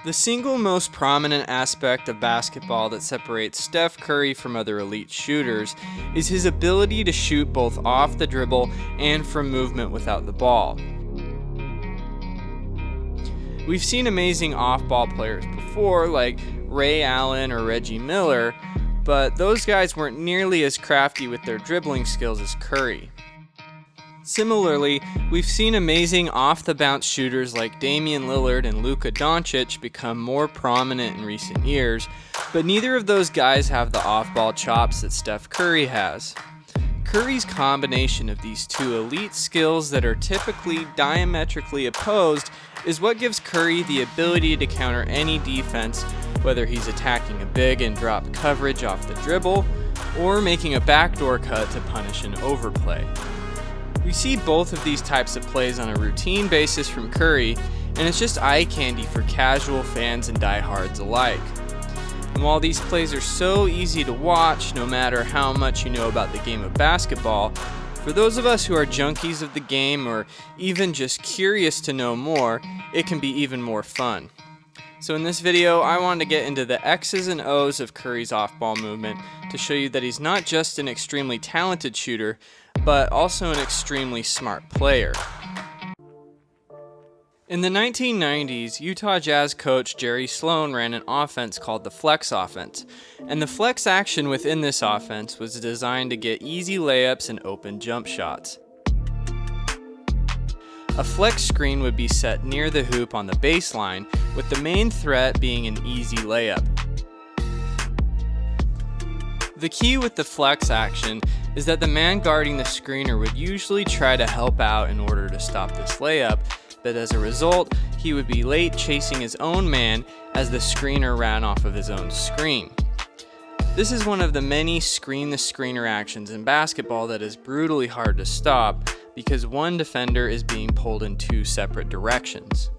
The single most prominent aspect of basketball that separates Steph Curry from other elite shooters is his ability to shoot both off the dribble and from movement without the ball. We've seen amazing off-ball players before, like Ray Allen or Reggie Miller, but those guys weren't nearly as crafty with their dribbling skills as Curry. Similarly, we've seen amazing off-the-bounce shooters like Damian Lillard and Luka Doncic become more prominent in recent years, but neither of those guys have the off-ball chops that Steph Curry has. Curry's combination of these two elite skills that are typically diametrically opposed is what gives Curry the ability to counter any defense, whether he's attacking a big and drop coverage off the dribble, or making a backdoor cut to punish an overplay. We see both of these types of plays on a routine basis from Curry, and it's just eye candy for casual fans and diehards alike. And while these plays are so easy to watch, no matter how much you know about the game of basketball, for those of us who are junkies of the game or even just curious to know more, it can be even more fun. So in this video, I wanted to get into the X's and O's of Curry's off-ball movement to show you that he's not just an extremely talented shooter, but also an extremely smart player. In the 1990s, Utah Jazz coach Jerry Sloan ran an offense called the flex offense, and the flex action within this offense was designed to get easy layups and open jump shots. A flex screen would be set near the hoop on the baseline, with the main threat being an easy layup. The key with the flex action is that the man guarding the screener would usually try to help out in order to stop this layup, but as a result, he would be late chasing his own man as the screener ran off of his own screen. This is one of the many screen-the-screener actions in basketball that is brutally hard to stop because one defender is being pulled in two separate directions.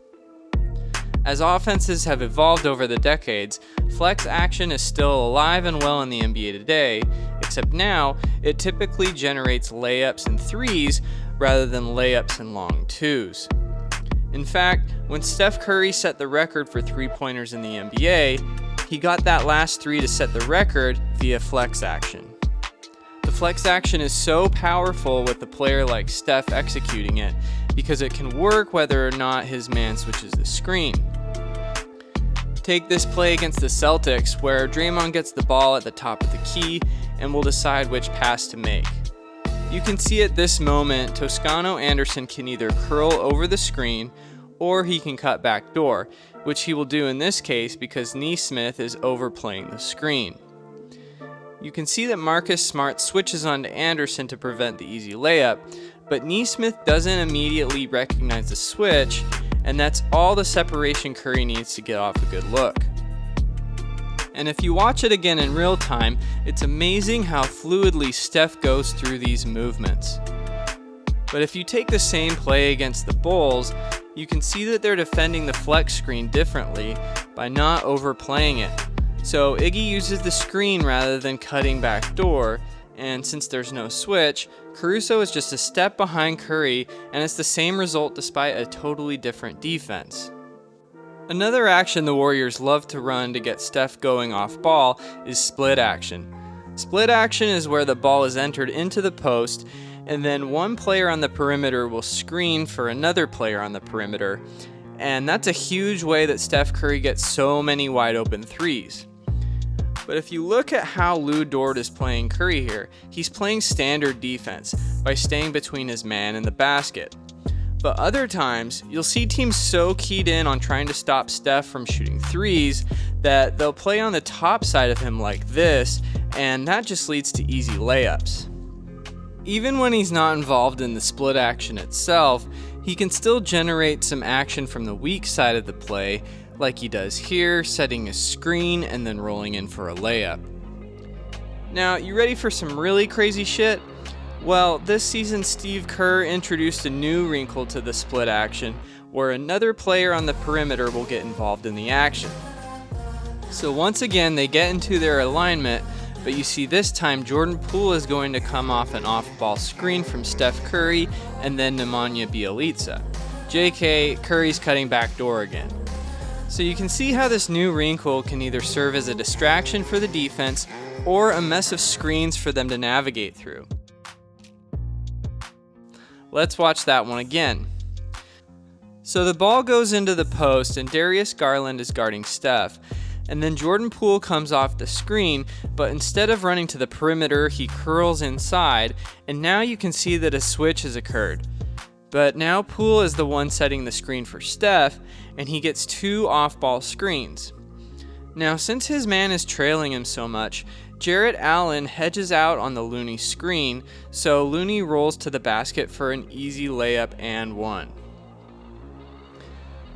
As offenses have evolved over the decades, flex action is still alive and well in the NBA today, except now it typically generates layups and threes rather than layups and long twos. In fact, when Steph Curry set the record for three-pointers in the NBA, he got that last three to set the record via flex action. The flex action is so powerful with a player like Steph executing it because it can work whether or not his man switches the screen. Take this play against the Celtics where Draymond gets the ball at the top of the key and will decide which pass to make. You can see at this moment Toscano Anderson can either curl over the screen or he can cut backdoor, which he will do in this case because Nesmith is overplaying the screen. You can see that Marcus Smart switches onto Anderson to prevent the easy layup, but Nesmith doesn't immediately recognize the switch, and that's all the separation Curry needs to get off a good look. And if you watch it again in real time, it's amazing how fluidly Steph goes through these movements. But if you take the same play against the Bulls, you can see that they're defending the flex screen differently by not overplaying it. So Iggy uses the screen rather than cutting backdoor, and since there's no switch, Caruso is just a step behind Curry, and it's the same result despite a totally different defense. Another action the Warriors love to run to get Steph going off ball is split action. Split action is where the ball is entered into the post, and then one player on the perimeter will screen for another player on the perimeter, and that's a huge way that Steph Curry gets so many wide open threes. But if you look at how Lou Dort is playing Curry here, he's playing standard defense by staying between his man and the basket. But other times, you'll see teams so keyed in on trying to stop Steph from shooting threes that they'll play on the top side of him like this, and that just leads to easy layups. Even when he's not involved in the split action itself, he can still generate some action from the weak side of the play, like he does here, setting a screen and then rolling in for a layup. Now, you ready for some really crazy shit? Well, this season Steve Kerr introduced a new wrinkle to the split action, where another player on the perimeter will get involved in the action. So once again, they get into their alignment, but you see this time Jordan Poole is going to come off an off-ball screen from Steph Curry and then Nemanja Bjelica. JK, Curry's cutting backdoor again. So you can see how this new wrinkle can either serve as a distraction for the defense or a mess of screens for them to navigate through. Let's watch that one again. So the ball goes into the post and Darius Garland is guarding Steph. And then Jordan Poole comes off the screen, but instead of running to the perimeter, he curls inside, and now you can see that a switch has occurred. But now Poole is the one setting the screen for Steph, and he gets 2 off-ball screens. Now, since his man is trailing him so much, Jarrett Allen hedges out on the Looney screen, so Looney rolls to the basket for an easy layup and one.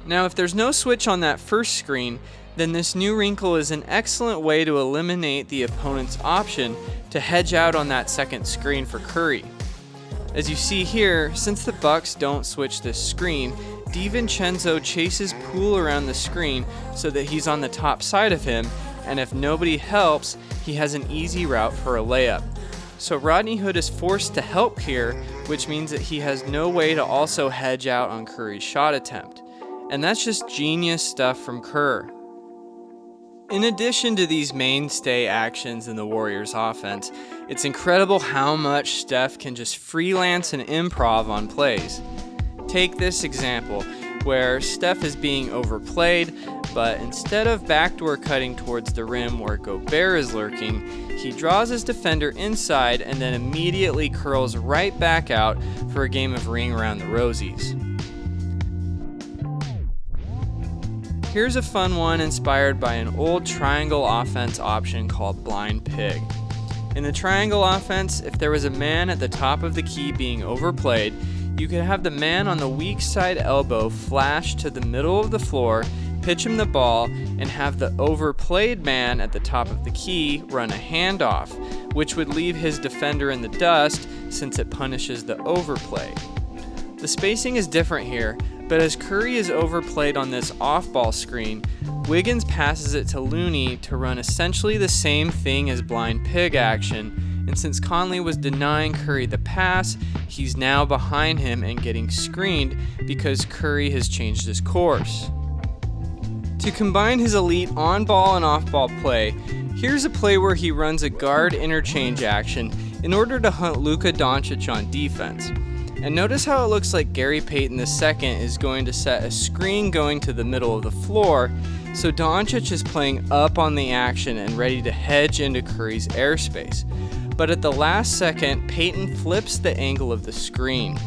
Now, if there's no switch on that first screen, then this new wrinkle is an excellent way to eliminate the opponent's option to hedge out on that second screen for Curry. As you see here, since the Bucks don't switch this screen, DiVincenzo chases Poole around the screen so that he's on the top side of him, and if nobody helps, he has an easy route for a layup. So Rodney Hood is forced to help here, which means that he has no way to also hedge out on Curry's shot attempt. And that's just genius stuff from Kerr. In addition to these mainstay actions in the Warriors offense, it's incredible how much Steph can just freelance and improv on plays. Take this example, where Steph is being overplayed, but instead of backdoor cutting towards the rim where Gobert is lurking, he draws his defender inside and then immediately curls right back out for a game of ring around the rosies. Here's a fun one inspired by an old triangle offense option called blind pig. In the triangle offense, if there was a man at the top of the key being overplayed, you could have the man on the weak side elbow flash to the middle of the floor, pitch him the ball, and have the overplayed man at the top of the key run a handoff, which would leave his defender in the dust since it punishes the overplay. The spacing is different here, but as Curry is overplayed on this off-ball screen, Wiggins passes it to Looney to run essentially the same thing as blind pig action, and since Conley was denying Curry the pass, he's now behind him and getting screened because Curry has changed his course. To combine his elite on-ball and off-ball play, here's a play where he runs a guard interchange action in order to hunt Luka Doncic on defense. And notice how it looks like Gary Payton II is going to set a screen going to the middle of the floor, so Doncic is playing up on the action and ready to hedge into Curry's airspace. But at the last second, Payton flips the angle of the screen.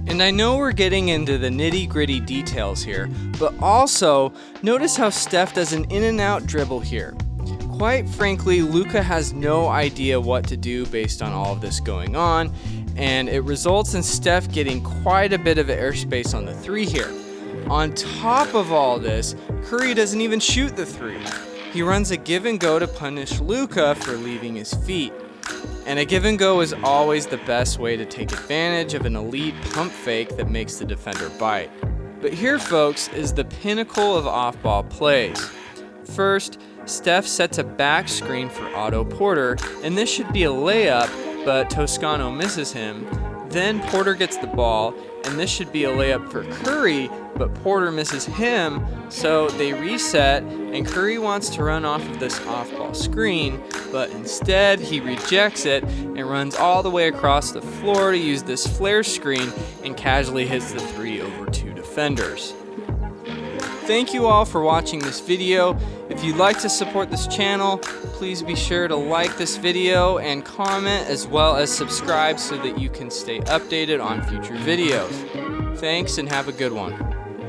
And I know we're getting into the nitty-gritty details here, but also notice how Steph does an in-and-out dribble here. Quite frankly, Luka has no idea what to do based on all of this going on, and it results in Steph getting quite a bit of airspace on the 3 here. On top of all this, Curry doesn't even shoot the 3. He runs a give and go to punish Luka for leaving his feet. And a give and go is always the best way to take advantage of an elite pump fake that makes the defender bite. But here, folks, is the pinnacle of off-ball plays. First, Steph sets a back screen for Otto Porter, and this should be a layup, but Toscano misses him. Then Porter gets the ball, and this should be a layup for Curry, but Porter misses him, so they reset, and Curry wants to run off of this off-ball screen, but instead he rejects it and runs all the way across the floor to use this flare screen and casually hits the 3 over 2 defenders. Thank you all for watching this video. If you'd like to support this channel, please be sure to like this video and comment, as well as subscribe so that you can stay updated on future videos. Thanks and have a good one.